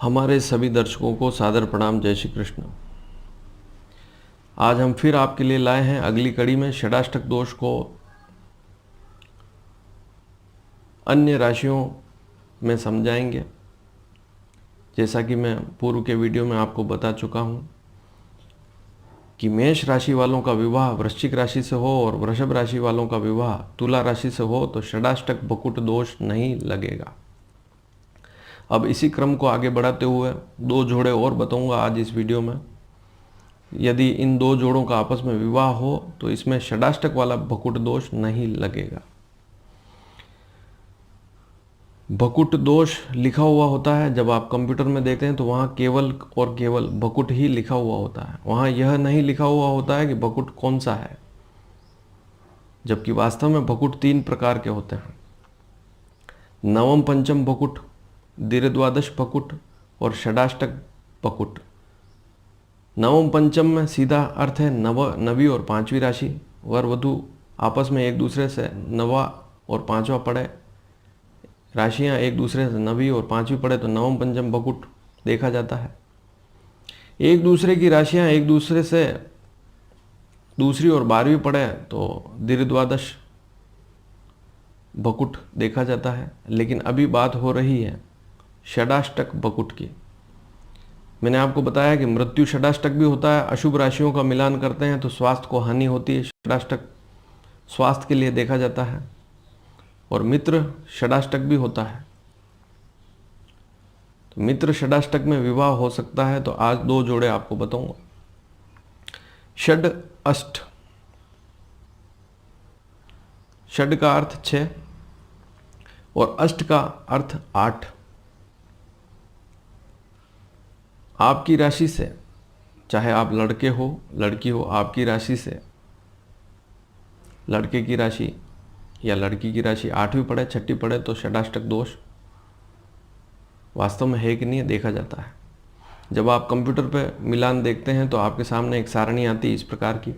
हमारे सभी दर्शकों को सादर प्रणाम। जय श्री कृष्ण। आज हम फिर आपके लिए लाए हैं अगली कड़ी में षडाष्टक दोष को अन्य राशियों में समझाएंगे। जैसा कि मैं पूर्व के वीडियो में आपको बता चुका हूं कि मेष राशि वालों का विवाह वृश्चिक राशि से हो और वृषभ राशि वालों का विवाह तुला राशि से हो तो षडाष्टक बकुट दोष नहीं लगेगा। अब इसी क्रम को आगे बढ़ाते हुए दो जोड़े और बताऊंगा आज इस वीडियो में। यदि इन दो जोड़ों का आपस में विवाह हो तो इसमें षडाष्टक वाला बकुट दोष नहीं लगेगा। बकुट दोष लिखा हुआ होता है, जब आप कंप्यूटर में देखते हैं तो वहाँ केवल और केवल बकुट ही लिखा हुआ होता है। वहाँ यह नहीं लिखा हुआ होता है कि बकुट कौन सा है, जबकि वास्तव में बकुट तीन प्रकार के होते हैं: नवम पंचम बकुट, द्विद्वादश बकुट और षडाष्टक बकुट। नवम पंचम में सीधा अर्थ है नवी और पांचवी राशि। वर वधु आपस में एक दूसरे से नवा और पांचवा पड़े, राशियां एक दूसरे से नवी और पांचवी पड़े तो नवम पंचम बकुट देखा जाता है। एक दूसरे की राशियां एक दूसरे से दूसरी और 12वीं पड़े तो द्विद्वादश बकुट देखा जाता है। लेकिन अभी बात हो रही है षडाष्टक बकुट की। मैंने आपको बताया कि मृत्यु षडाष्टक भी होता है। अशुभ राशियों का मिलान करते हैं तो स्वास्थ्य को हानि होती है, षडाष्टक स्वास्थ्य के लिए देखा जाता है। और मित्र षडाष्टक भी होता है, तो मित्र षडाष्टक में विवाह हो सकता है। तो आज दो जोड़े आपको बताऊंगा। षड अष्ट, षड का अर्थ 6 और अष्ट का अर्थ 8। आपकी राशि से, चाहे आप लड़के हो लड़की हो, आपकी राशि से लड़के की राशि या लड़की की राशि 8वीं पड़े 6ठी पड़े तो षडाष्टक दोष वास्तव में है कि नहीं देखा जाता है। जब आप कंप्यूटर पे मिलान देखते हैं तो आपके सामने एक सारणी आती है इस प्रकार की।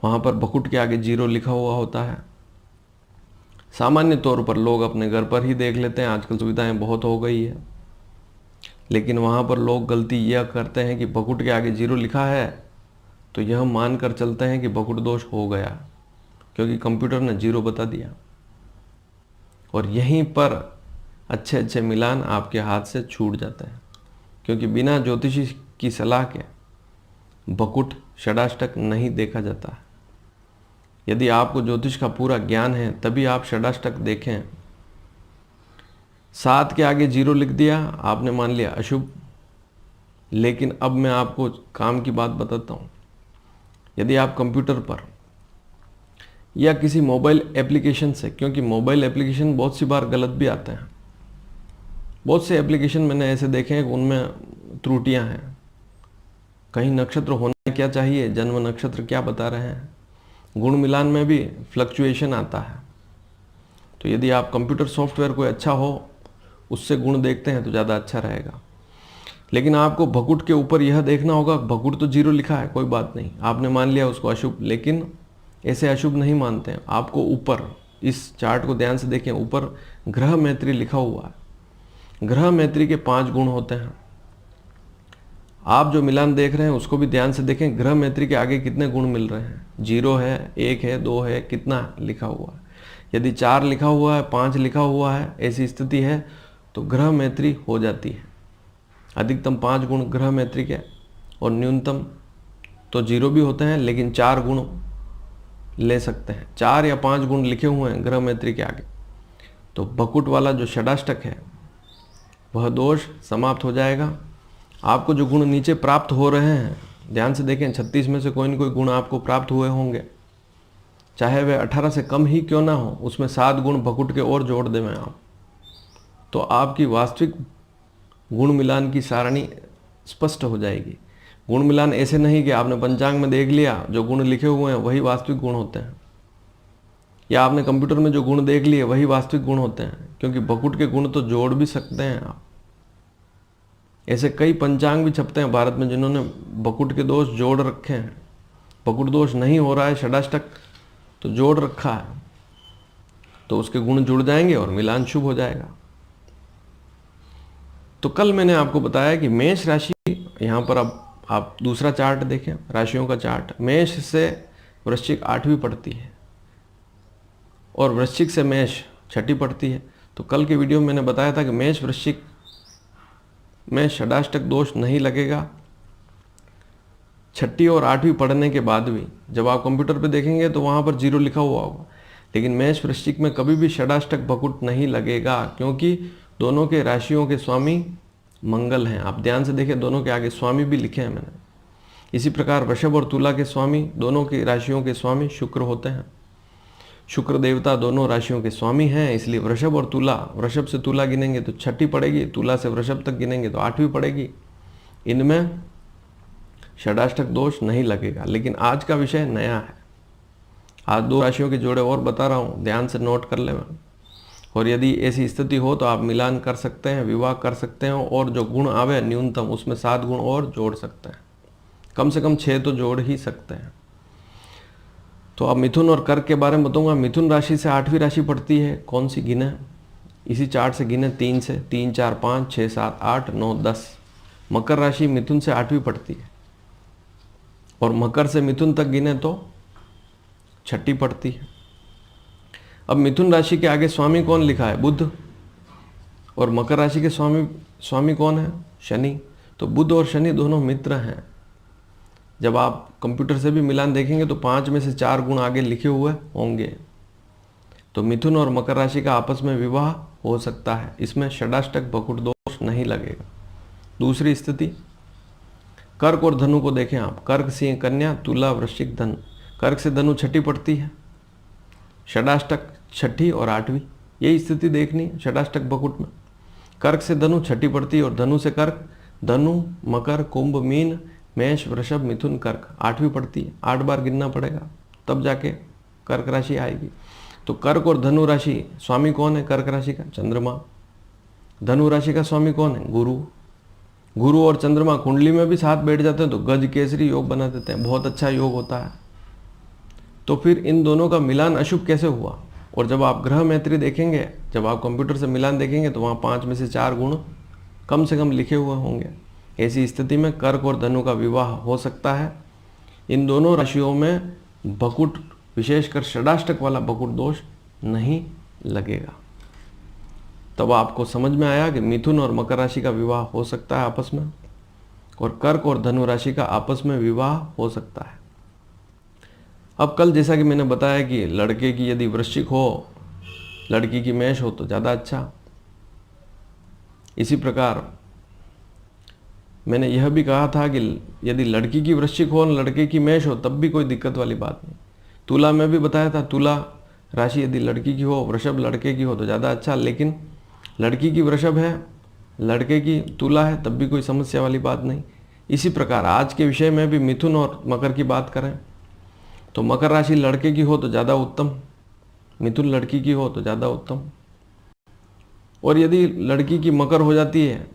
वहाँ पर बकुट के आगे 0 लिखा हुआ होता है। सामान्य तौर पर लोग अपने घर पर ही देख लेते हैं, आजकल सुविधाएं बहुत हो गई है। लेकिन वहाँ पर लोग गलती यह करते हैं कि बकुट के आगे 0 लिखा है तो यह मानकर चलते हैं कि बकुट दोष हो गया, क्योंकि कंप्यूटर ने 0 बता दिया। और यहीं पर अच्छे अच्छे मिलान आपके हाथ से छूट जाते हैं, क्योंकि बिना ज्योतिषी की सलाह के बकुट षडाष्टक नहीं देखा जाता है। यदि आपको ज्योतिष का पूरा ज्ञान है तभी आप षडाष्टक देखें। 7 के आगे 0 लिख दिया, आपने मान लिया अशुभ। लेकिन अब मैं आपको काम की बात बताता हूँ। यदि आप कंप्यूटर पर या किसी मोबाइल एप्लीकेशन से, क्योंकि मोबाइल एप्लीकेशन बहुत सी बार गलत भी आते हैं, बहुत से एप्लीकेशन मैंने ऐसे देखे हैं कि उनमें त्रुटियां हैं। कहीं नक्षत्र होना क्या चाहिए, जन्म नक्षत्र क्या बता रहे हैं, गुण मिलान में भी फ्लक्चुएशन आता है। तो यदि आप कंप्यूटर सॉफ्टवेयर कोई अच्छा हो उससे गुण देखते हैं तो ज़्यादा अच्छा रहेगा। लेकिन आपको बकुट के ऊपर यह देखना होगा, बकुट तो 0 लिखा है, कोई बात नहीं, आपने मान लिया उसको अशुभ। लेकिन ऐसे अशुभ नहीं मानते हैं। आपको ऊपर इस चार्ट को ध्यान से देखें, ऊपर ग्रह मैत्री लिखा हुआ है। ग्रह मैत्री के 5 गुण होते हैं। आप जो मिलान देख रहे हैं उसको भी ध्यान से देखें, ग्रह मैत्री के आगे कितने गुण मिल रहे हैं। 0 है, 1 है, 2 है, कितना लिखा हुआ है। यदि 4 लिखा हुआ है, 5 लिखा हुआ है, ऐसी स्थिति है तो ग्रह मैत्री हो जाती है। अधिकतम 5 गुण ग्रह मैत्री के और न्यूनतम तो 0 भी होते हैं, लेकिन 4 गुण ले सकते हैं। 4 या 5 गुण लिखे हुए हैं ग्रह मैत्री के आगे तो बकुट वाला जो षडाष्टक है वह दोष समाप्त हो जाएगा। आपको जो गुण नीचे प्राप्त हो रहे हैं, ध्यान से देखें, 36 में से कोई न कोई गुण आपको प्राप्त हुए होंगे, चाहे वे 18 से कम ही क्यों ना हो। उसमें 7 गुण बकुट के और जोड़ दें आप, तो आपकी वास्तविक गुण मिलान की सारणी स्पष्ट हो जाएगी। गुण मिलान ऐसे नहीं कि आपने पंचांग में देख लिया जो गुण लिखे हुए हैं वही वास्तविक गुण होते हैं, या आपने कंप्यूटर में जो गुण देख लिए वही वास्तविक गुण होते हैं, क्योंकि बकुट के गुण तो जोड़ भी सकते हैं आप। ऐसे कई पंचांग भी छपते हैं भारत में जिन्होंने बकुट के दोष जोड़ रखे हैं। बकुट दोष नहीं हो रहा है षडाष्टक तो जोड़ रखा है, तो उसके गुण जुड़ जाएंगे और मिलान शुभ हो जाएगा। तो कल मैंने आपको बताया कि मेष राशि, यहाँ पर अब आप दूसरा चार्ट देखें, राशियों का चार्ट, मेष से वृश्चिक 8वीं पड़ती है और वृश्चिक से मेष 6ठी पड़ती है। तो कल के वीडियो में मैंने बताया था कि मेष वृश्चिक में षडाष्टक दोष नहीं लगेगा 6ठी और 8वीं पढ़ने के बाद भी। जब आप कंप्यूटर पे देखेंगे तो वहाँ पर 0 लिखा हुआ होगा, लेकिन मेष वृश्चिक में कभी भी षडाष्टक बकुट नहीं लगेगा, क्योंकि दोनों के राशियों के स्वामी मंगल हैं। आप ध्यान से देखें, दोनों के आगे स्वामी भी लिखे हैं मैंने। इसी प्रकार वृषभ और तुला के स्वामी, दोनों की राशियों के स्वामी शुक्र होते हैं। शुक्र देवता दोनों राशियों के स्वामी हैं, इसलिए वृषभ और तुला, वृषभ से तुला गिनेंगे तो 6ठी पड़ेगी, तुला से वृषभ तक गिनेंगे तो 8वीं पड़ेगी। इनमें षडाष्टक दोष नहीं लगेगा। लेकिन आज का विषय नया है, आज 2 राशियों के जोड़े और बता रहा हूँ, ध्यान से नोट कर लें। और यदि ऐसी स्थिति हो तो आप मिलान कर सकते हैं, विवाह कर सकते हैं, और जो गुण आवे न्यूनतम उसमें 7 गुण और जोड़ सकते हैं, कम से कम 6 तो जोड़ ही सकते हैं। तो अब मिथुन और कर्क के बारे में बताऊंगा। मिथुन राशि से 8वीं राशि पड़ती है, कौन सी गिने? इसी चार्ट से गिने 3 से, 3 4 5 6 7 8 9 10। मकर राशि मिथुन से 8वीं पड़ती है और मकर से मिथुन तक गिने तो 6ठी पड़ती है। अब मिथुन राशि के आगे स्वामी कौन लिखा है? बुध। और मकर राशि के स्वामी कौन है? शनि। तो बुध और शनि दोनों मित्र हैं। जब आप कंप्यूटर से भी मिलान देखेंगे तो 5 में से 4 गुण आगे लिखे हुए होंगे। तो मिथुन और मकर राशि का आपस में विवाह हो सकता है, इसमें षडाष्टक बकुट दोष नहीं लगेगा। दूसरी स्थिति, कर्क और धनु को देखें आप। कर्क सिंह कन्या, तुला वृश्चिक धनु। कर्क से धनु 6ठी पड़ती है, षडाष्टक 6ठी और 8वीं, यही स्थिति देखनी है षडाष्टक बकुट में। कर्क से धनु 6ठी पड़ती है और धनु से कर्क, धनु मकर कुंभ मीन मेष वृषभ मिथुन कर्क 8वीं पड़ती है। 8 बार गिनना पड़ेगा तब जाके कर्क राशि आएगी। तो कर्क और धनु राशि स्वामी कौन है? कर्क राशि का चंद्रमा। धनु राशि का स्वामी कौन है? गुरु। गुरु और चंद्रमा कुंडली में भी साथ बैठ जाते हैं तो गज केसरी योग बना देते हैं, बहुत अच्छा योग होता है। तो फिर इन दोनों का मिलान अशुभ कैसे हुआ? और जब आप ग्रह मैत्री देखेंगे, जब आप कंप्यूटर से मिलान देखेंगे तो वहाँ 5 में से 4 गुण कम से कम लिखे हुए होंगे। ऐसी स्थिति में कर्क और धनु का विवाह हो सकता है। इन दोनों राशियों में बकुट, विशेषकर षडाष्टक वाला बकुट दोष नहीं लगेगा। तब आपको समझ में आया कि मिथुन और मकर राशि का विवाह हो सकता है आपस में, और कर्क और धनु राशि का आपस में विवाह हो सकता है। अब कल जैसा कि मैंने बताया कि लड़के की यदि वृश्चिक हो, लड़की की मेष हो तो ज़्यादा अच्छा। इसी प्रकार मैंने यह भी कहा था कि यदि लड़की की वृश्चिक हो, लड़के की मेष हो, तब भी कोई दिक्कत वाली बात नहीं। तुला में भी बताया था, तुला राशि यदि लड़की की हो, वृषभ लड़के की हो तो ज़्यादा अच्छा। लेकिन लड़की की वृषभ है, लड़के की तुला है, तब भी कोई समस्या वाली बात नहीं। इसी प्रकार आज के विषय में भी मिथुन और मकर की बात करें तो मकर राशि लड़के की हो तो ज़्यादा उत्तम, मिथुन लड़की की हो तो ज़्यादा उत्तम। और यदि लड़की की मकर हो जाती है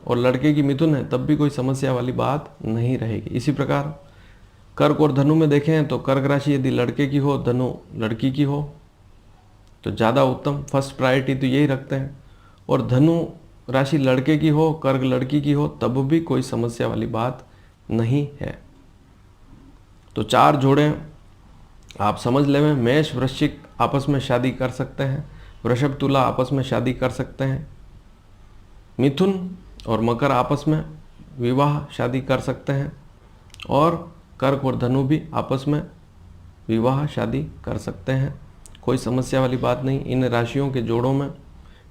और लड़के की मिथुन है, तब भी कोई समस्या वाली बात नहीं रहेगी। इसी प्रकार कर्क और धनु में देखें तो कर्क राशि यदि लड़के की हो, धनु लड़की की हो तो ज़्यादा उत्तम, फर्स्ट प्रायोरिटी तो यही रखते हैं। और धनु राशि लड़के की हो, कर्क लड़की की हो, तब भी कोई समस्या वाली बात नहीं है। तो 4 जोड़े आप समझ लें। मेष वृश्चिक आपस में शादी कर सकते हैं, वृषभ तुला आपस में शादी कर सकते हैं, मिथुन और मकर आपस में विवाह शादी कर सकते हैं, और कर्क और धनु भी आपस में विवाह शादी कर सकते हैं। कोई समस्या वाली बात नहीं। इन राशियों के जोड़ों में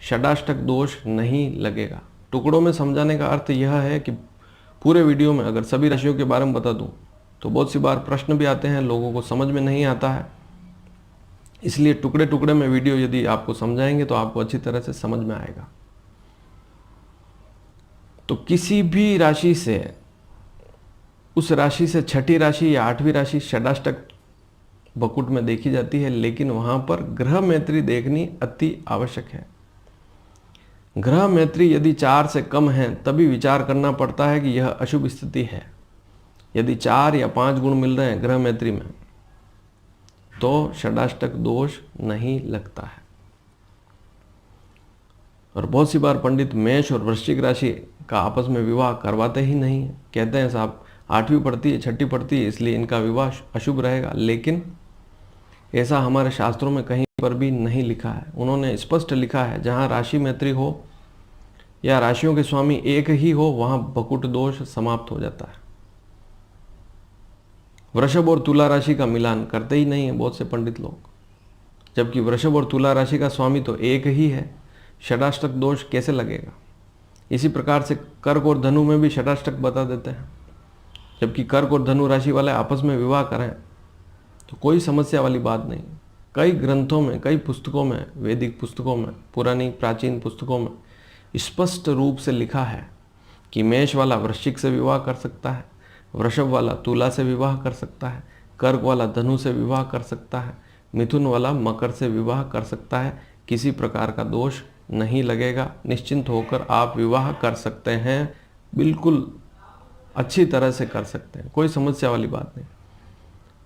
षडाष्टक दोष नहीं लगेगा। टुकड़ों में समझाने का अर्थ यह है कि पूरे वीडियो में अगर सभी राशियों के बारे में बता दूं तो बहुत सी बार प्रश्न भी आते हैं, लोगों को समझ में नहीं आता है। इसलिए टुकड़े टुकड़े में वीडियो यदि आपको समझाएंगे तो आपको अच्छी तरह से समझ में आएगा। तो किसी भी राशि से, उस राशि से 6ठी राशि या 8वीं राशि षडाष्टक बकुट में देखी जाती है, लेकिन वहां पर ग्रह मैत्री देखनी अति आवश्यक है। ग्रह मैत्री यदि 4 से कम है तभी विचार करना पड़ता है कि यह अशुभ स्थिति है। यदि 4 या 5 गुण मिल रहे हैं ग्रह मैत्री में तो षडाष्टक दोष नहीं लगता है। और बहुत सी बार पंडित मेष और वृश्चिक राशि का आपस में विवाह करवाते ही नहीं है। कहते हैं साहब 8वीं पढ़ती है, 6ठी पढ़ती है, इसलिए इनका विवाह अशुभ रहेगा। लेकिन ऐसा हमारे शास्त्रों में कहीं पर भी नहीं लिखा है। उन्होंने स्पष्ट लिखा है जहाँ राशि मैत्री हो या राशियों के स्वामी एक ही हो, वहाँ बकुट दोष समाप्त हो जाता है। वृषभ और तुला राशि का मिलान करते ही नहीं है बहुत से पंडित लोग, जबकि वृषभ और तुला राशि का स्वामी तो एक ही है। षडाष्टक दोष कैसे लगेगा? इसी प्रकार से कर्क और धनु में भी षडाष्टक बता देते हैं, जबकि कर्क और धनु राशि वाले आपस में विवाह करें तो कोई समस्या वाली बात नहीं। कई ग्रंथों में, कई पुस्तकों में, वैदिक पुस्तकों में, पुरानी प्राचीन पुस्तकों में स्पष्ट रूप से लिखा है कि मेष वाला वृश्चिक से विवाह कर सकता है, वृषभ वाला तुला से विवाह कर सकता है, कर्क वाला धनु से विवाह कर सकता है, मिथुन वाला मकर से विवाह कर सकता है। किसी प्रकार का दोष नहीं लगेगा। निश्चिंत होकर आप विवाह कर सकते हैं, बिल्कुल अच्छी तरह से कर सकते हैं, कोई समस्या वाली बात नहीं।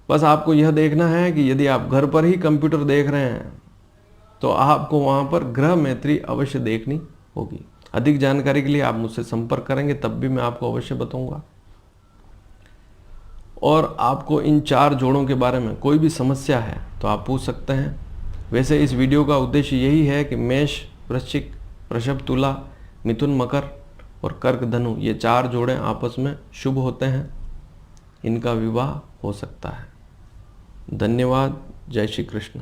बस आपको यह देखना है कि यदि आप घर पर ही कंप्यूटर देख रहे हैं तो आपको वहाँ पर ग्रह मैत्री अवश्य देखनी होगी। अधिक जानकारी के लिए आप मुझसे संपर्क करेंगे, तब भी मैं आपको अवश्य बताऊंगा। और आपको इन 4 जोड़ों के बारे में कोई भी समस्या है तो आप पूछ सकते हैं। वैसे इस वीडियो का उद्देश्य यही है कि मेष वृश्चिक, वृषभ तुला, मिथुन मकर और कर्क धनु, ये 4 जोड़े आपस में शुभ होते हैं, इनका विवाह हो सकता है। धन्यवाद। जय श्री कृष्ण।